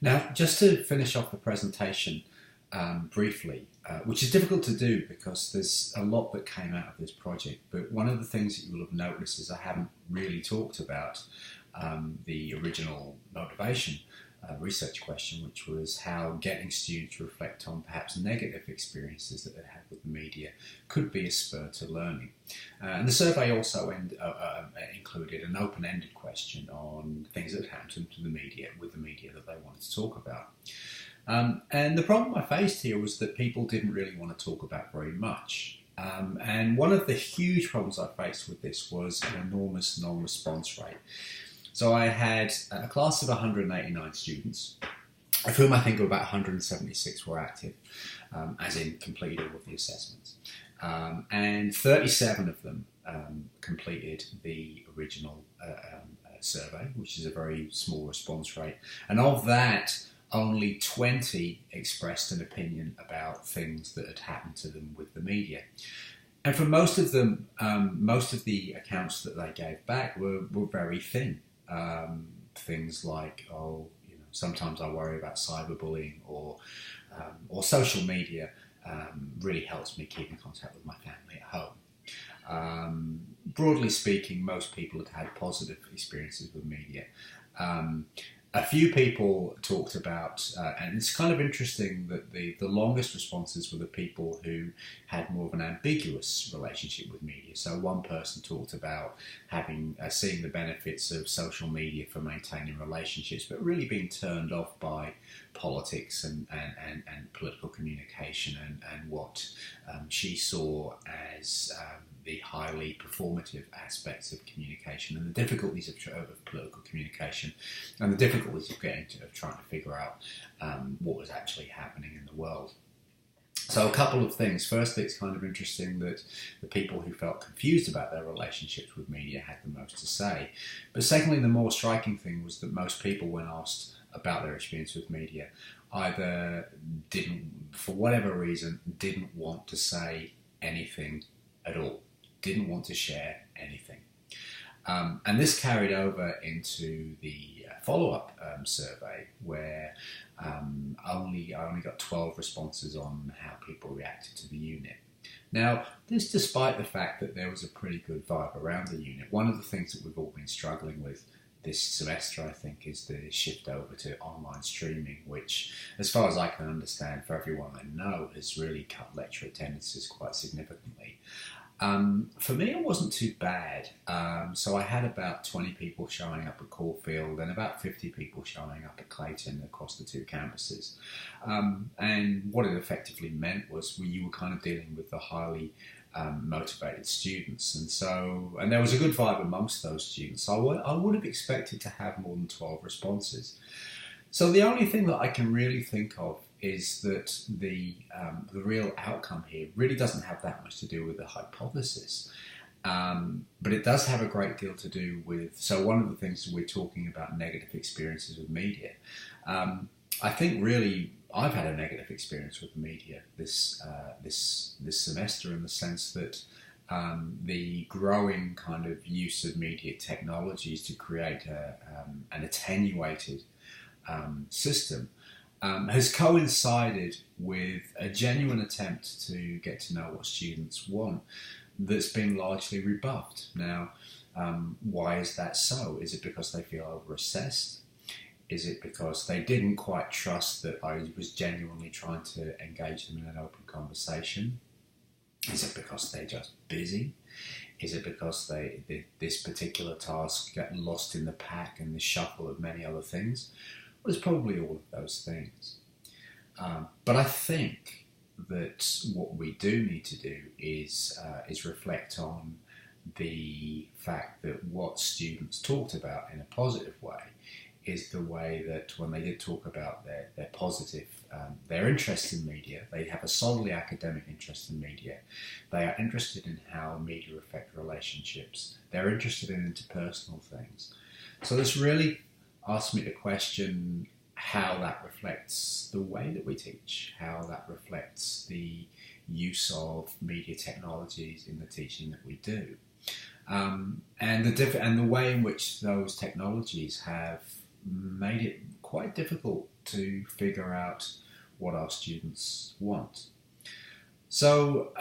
Now, just to finish off the presentation briefly, which is difficult to do because there's a lot that came out of this project, but one of the things that you will have noticed is I haven't really talked about the original motivation research question, which was how getting students to reflect on perhaps negative experiences that they had with the media could be a spur to learning. And the survey also included an open-ended question on things that happened to the media, with the media that they wanted to talk about. And the problem I faced here was that people didn't really want to talk about very much. And one of the huge problems I faced with this was an enormous non-response rate. So I had a class of 189 students, of whom I think about 176 were active, as in completed all of the assessments. And 37 of them completed the original survey, which is a very small response rate. And of that, only 20 expressed an opinion about things that had happened to them with the media. And for most of them, most of the accounts that they gave back were very thin. Things like, sometimes I worry about cyberbullying, or social media really helps me keep in contact with my family at home. Broadly speaking, most people had positive experiences with media. A few people talked about, and it's kind of interesting that the longest responses were the people who had more of an ambiguous relationship with media. So one person talked about seeing the benefits of social media for maintaining relationships, but really being turned off by politics and political communication and what she saw as the highly performative aspects of communication and the difficulties of political communication and the difficulties of trying to figure out what was actually happening in the world. So a couple of things. Firstly, it's kind of interesting that the people who felt confused about their relationships with media had the most to say. But secondly, the more striking thing was that most people, when asked about their experience with media, either didn't, for whatever reason, didn't want to say anything at all, didn't want to share anything. And this carried over into the follow-up survey, where I only got 12 responses on how people reacted to the unit. Now, this despite the fact that there was a pretty good vibe around the unit. One of the things that we've all been struggling with this semester, I think, is the shift over to online streaming, which, as far as I can understand, for everyone I know, has really cut lecture attendances quite significantly. For me, it wasn't too bad. So I had about 20 people showing up at Caulfield and about 50 people showing up at Clayton across the two campuses. And what it effectively meant was you were kind of dealing with the highly motivated students. And there was a good vibe amongst those students. I would have expected to have more than 12 responses. So the only thing that I can really think of is that the real outcome here really doesn't have that much to do with the hypothesis, but it does have a great deal to do with, so one of the things we're talking about, negative experiences with media. I think really I've had a negative experience with the media this semester, in the sense that the growing kind of use of media technologies to create an attenuated system has coincided with a genuine attempt to get to know what students want that's been largely rebuffed. Now, why is that so? Is it because they feel over-assessed? Is it because they didn't quite trust that I was genuinely trying to engage them in an open conversation? Is it because they're just busy? Is it because this particular task got lost in the pack and the shuffle of many other things? Well, it's probably all of those things. But I think that what we do need to do is reflect on the fact that what students talked about in a positive way is the way that when they did talk about their positive, their interest in media, they have a solidly academic interest in media. They are interested in how media affect relationships. They're interested in interpersonal things. So this really asked me to question how that reflects the way that we teach, how that reflects the use of media technologies in the teaching that we do, and the way in which those technologies have made it quite difficult to figure out what our students want. So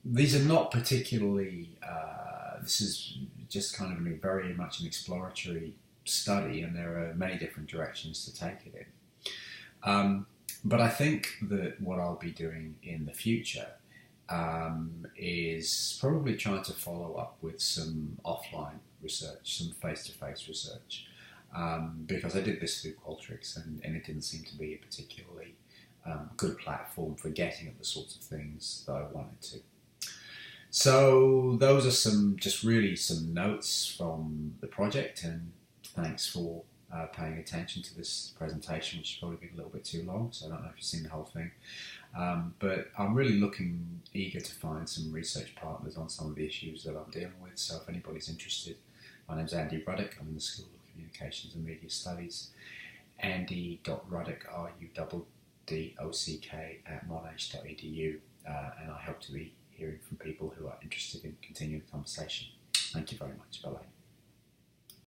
these are not particularly, this is just kind of very much an exploratory study, and there are many different directions to take it in. But I think that what I'll be doing in the future is probably trying to follow up with some offline research, some face-to-face research, because I did this through Qualtrics, and it didn't seem to be a particularly good platform for getting at the sorts of things that I wanted to. So those are some notes from the project, and thanks for paying attention to this presentation, which has probably been a little bit too long, so I don't know if you've seen the whole thing. But I'm really eager to find some research partners on some of the issues that I'm dealing with. So if anybody's interested, my name's Andy Ruddock. I'm in the School of Communications and Media Studies. Andy.Ruddock, RUDDOCK @monash.edu, and I hope to be hearing from people who are interested in continuing the conversation. Thank you very much. Bye-bye.